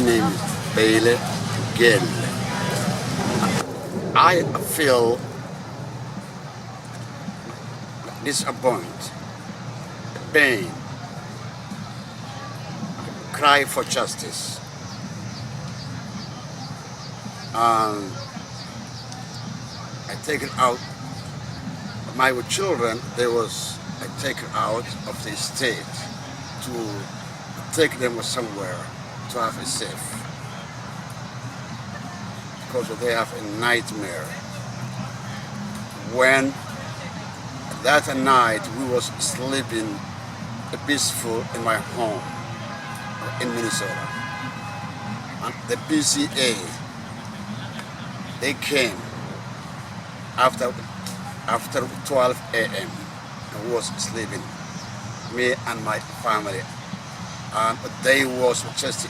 name is Bayle Gelle. I feel disappointed, pain, cry for justice. And I take it out. My children, I take it out of the state to take them somewhere to have a safe, because they have a nightmare. When that night we was sleeping peaceful in my home in Minnesota, and the PCA, they came after 12 a.m. and was sleeping, me and my family, and they was just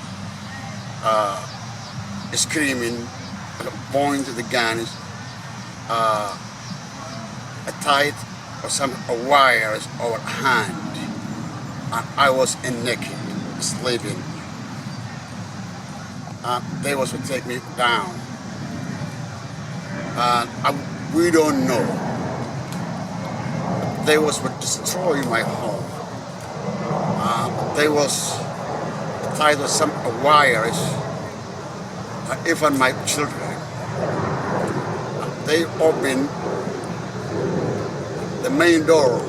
screaming, pointing the guns, tied or some wires over hand, and I was naked, sleeping. They was to take me down, and we don't know. They was to destroy my home. They was tied with some wires, even my children. They opened the main door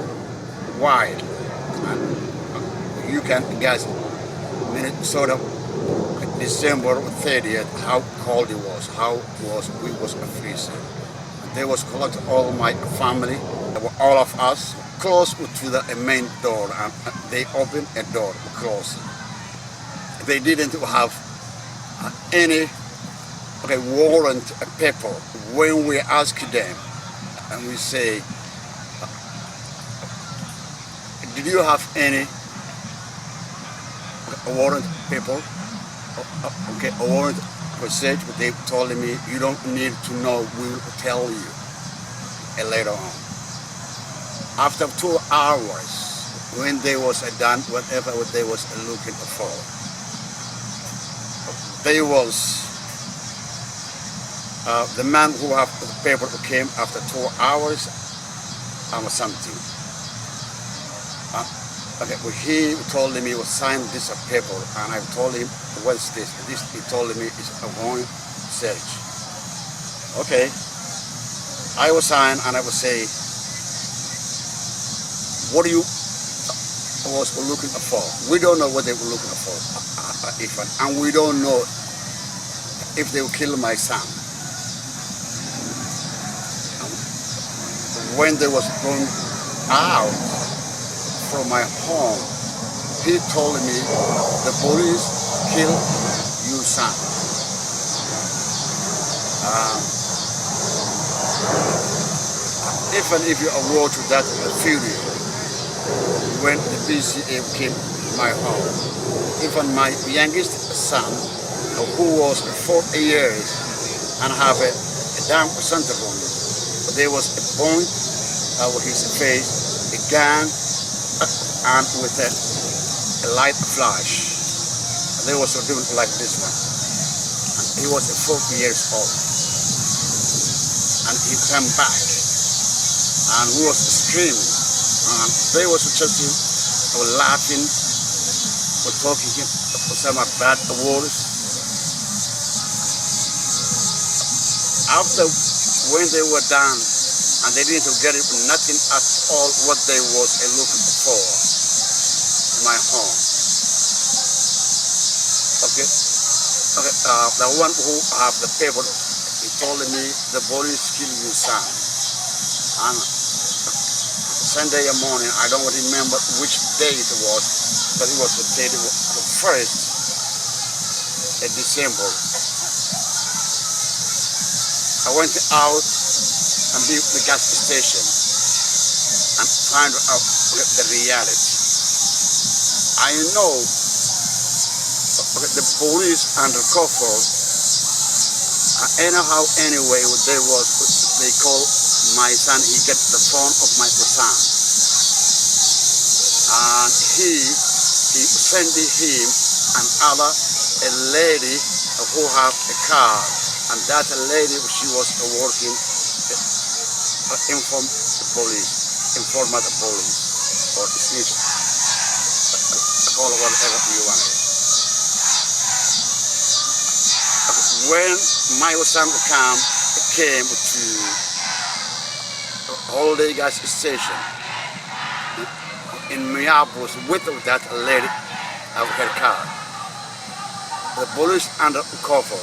wide, and you can guess Minnesota, December 30th, how cold it was, we was freezing. They was collect all my family, all of us, close to the main door, and they opened a door, close. They didn't have any warrant paper. When we ask them, and we say, did you have any warrant paper? Okay, a warrant for search, but they told me, you don't need to know, we will tell you later on. After 2 hours, when they was done, whatever they was looking for, they was, the man who have the paper came after 2 hours or something. Okay, well, he told me he was sign this paper, and I told him, what's this? He told me it's a warrant search. Okay, I will sign, and I will say, what do you was looking for? We don't know what they were looking for, and we don't know if they will kill my son. When they was going out from my home, he told me the police killed your son. Even if you watch that video, when the PCA came to my home, even my youngest son, who was 4 years and have a Down syndrome, there was a point over his face, a gun, and with a light flash. They was doing like this one. And he was 4 years old. And he came back and he was screaming. And they was just laughing, were talking some bad words. After when they were done, and they didn't get nothing at all what they was looking for in my home. Okay, the one who have the paper, he told me the police killed your son. And Sunday morning, I don't remember which day it was, but it was the day, the 1st of December. I went out and be the gas station and find out the reality. I know the police undercover, anyhow, anyway, they call my son, he get the phone of my son. And he sent him and other a lady who have a car, and that lady, she was working inform the police, informal the police, or snitch, call whatever you want. When my son came to holiday gas station in Minneapolis with that lady of her car, the police undercover,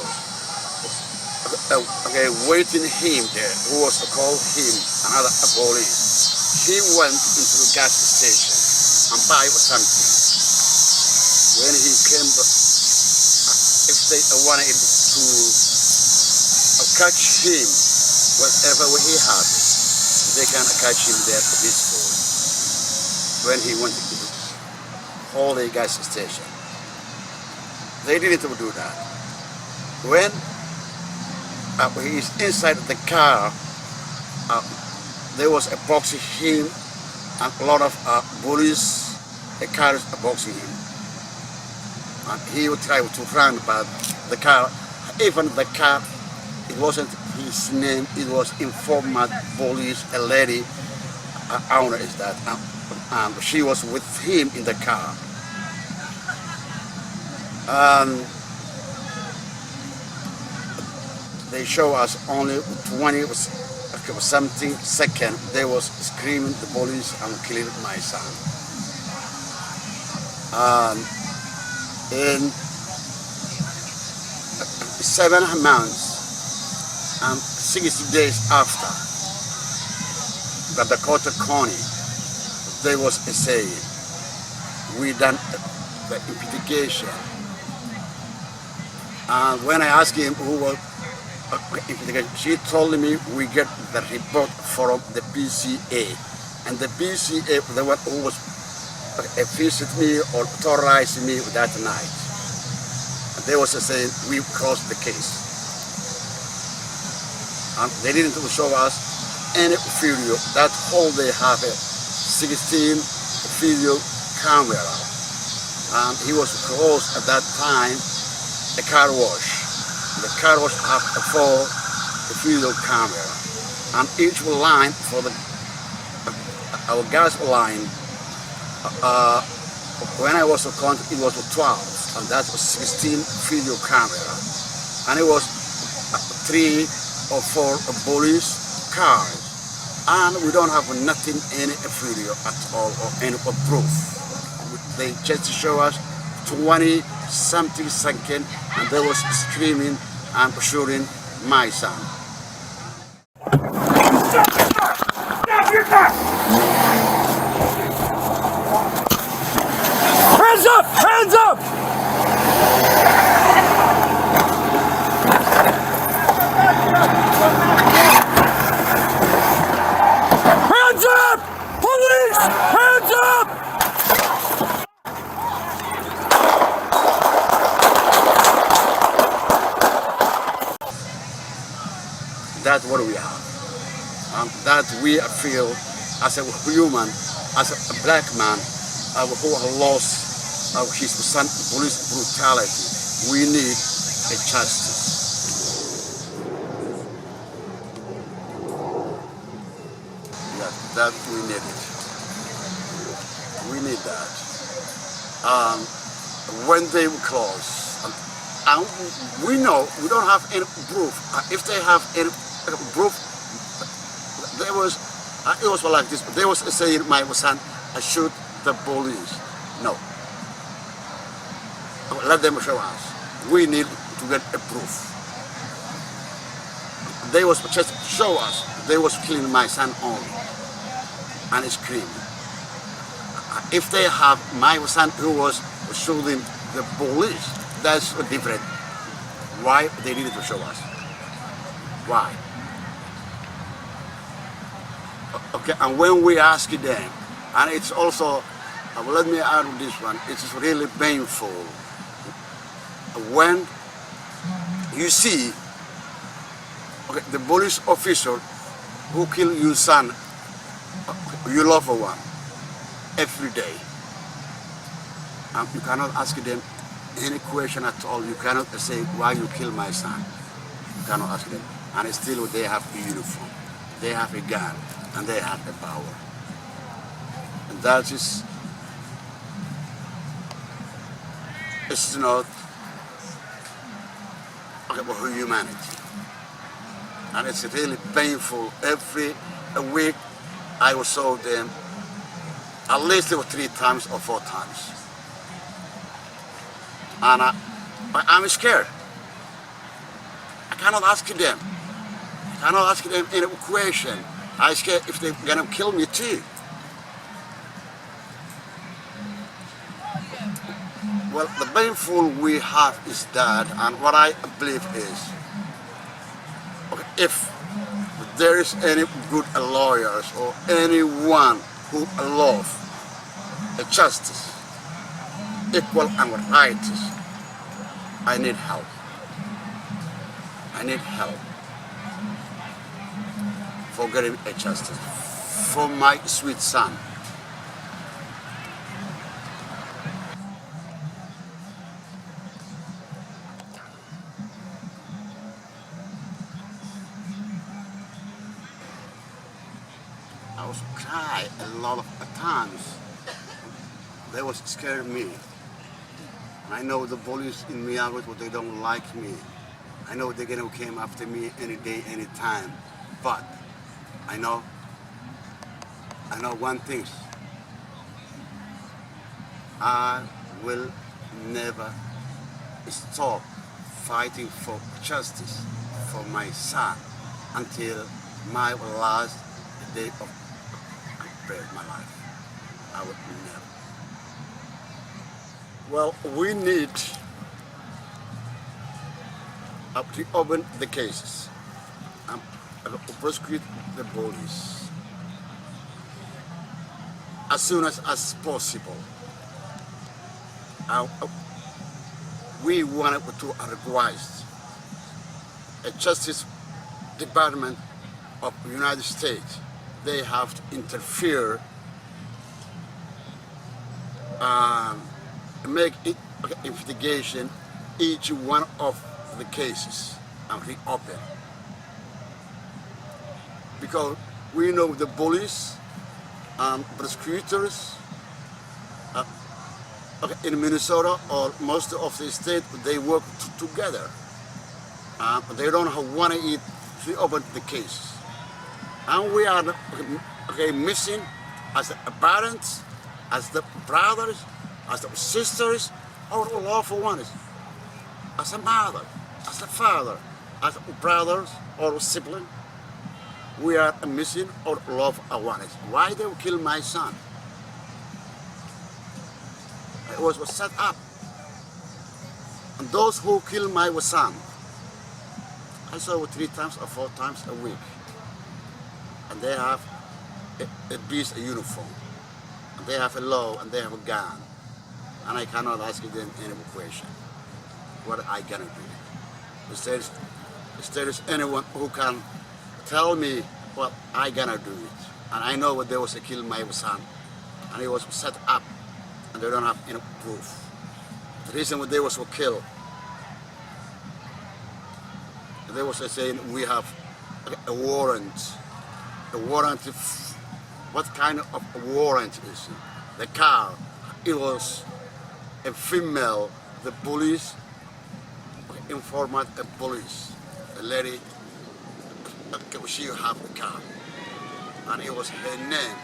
waiting him there, who was to call him another police. He went into the gas station and buy something. When he came, if they wanted to catch him, whatever he had, they can catch him there peacefully. When he went to the holiday gas station, they didn't do that. When he is inside the car, there was a boxing him, and a lot of police, the cars boxing him. And he would try to run, but the car, even the car, it wasn't his name, it was informal police, a lady, owner is that, and she was with him in the car. They show us only 20 something seconds. They was screaming the police and killing my son. In 7 months and 60 days after, the Dakota County, they was saying, we done the investigation. And when I asked him who was investigation, she told me we get the report from the PCA. And the PCA, the one who was visit me or terrorized me that night. And they was saying we closed the case. And they didn't show us any video. That whole they have a 16 video camera. And he was closed at that time a car wash. The car wash have a 4 video camera. And each line for the our gas line, when I was counted, it was 12, and that was 16 video camera, and it was 3 or 4 police cars, and we don't have nothing, any video at all or any proof. They just show us 20 something seconds, and they was screaming and shooting my son. Stop your car! Hands up! Hands up! Hands up! Police! Hands up! That's what we have. That we feel as a human, as a black man who has lost his son to police brutality. We need a justice. Yeah, that we need it. We need that. When they will close, and we know we don't have any proof. If they have any proof, there was it was like this. They was saying my son shoot the police. No. Let them show us. We need to get a proof. They was just show us. They was killing my son only and screaming. If they have my son who was shooting the police, that's different. Why they needed to show us? Why? Okay, and when we ask them, and it's also, let me add this one, it's really painful when you see the police officer who killed your son, your loved one, every day. You cannot ask them any question at all. You cannot say why you kill my son. You cannot ask them. And still they have a uniform, they have a gun, and they have the power. And that is, it's not about humanity. And it's really painful. Every week I will saw them at least 3 times or 4 times. And I'm scared. I cannot ask them. I cannot ask them any question. I'm scared if they're gonna kill me too. Well, the painful we have is that, and what I believe is, okay, if there is any good lawyers or anyone who love justice, equal and rights, I need help. I need help for getting a justice for my sweet son. I was crying a lot of times. They was scared me. I know the police in Miami, they don't like me. I know they're gonna come after me any day, any time. But I know one thing. I will never stop fighting for justice for my son until my last day of my life. I would never. Well, we need to open the cases and prosecute the bodies as soon as possible. We wanted to request a Justice Department of the United States. They have to interfere make investigation each one of the cases and reopen. Because we know the police and prosecutors in Minnesota or most of the state, they work together. They don't want to reopen the cases. And we are missing as the parents, as the brothers, as the sisters, or the lawful ones, as a mother, as a father, as brothers or sibling. We are missing or lawful ones. Why they kill my son? It was set up. And those who kill my son, I saw 3 times or 4 times a week. And they have a beast uniform. And they have a law and they have a gun. And I cannot ask them any question. What I gonna do? If there is anyone who can tell me what I gonna do it. And I know what they was to kill my son. And it was set up. And they don't have any proof. The reason they was to kill, they was saying we have a warrant. A warrant, what kind of a warrant is it? The car, it was a female, the police, informant a police, a lady, she have the car. And it was her name.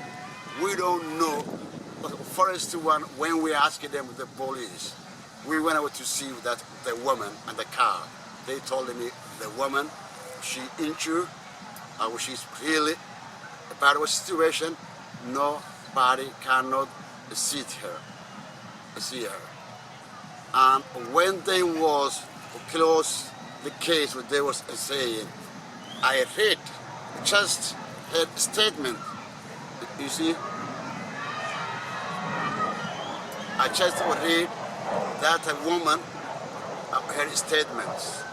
We don't know. But first one, when we asked them, the police, we went out to see that the woman and the car. They told me the woman, she injured, she's really a bad situation. Nobody cannot see her. And when they was close the case, what they was saying, I read just her statement. You see, I just read that a woman, her statements.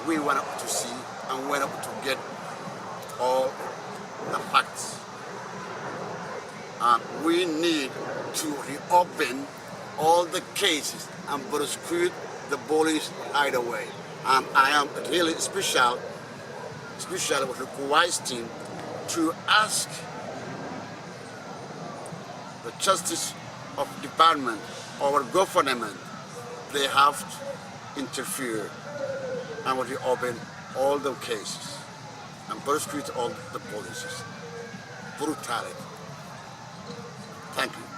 We went up to see and went up to get all the facts. And we need to reopen all the cases and prosecute the police either way. And I am really especially requesting to ask the Justice of Department or government, they have to interfere and will open all the cases and prosecute all the policies. Brutality. Thank you.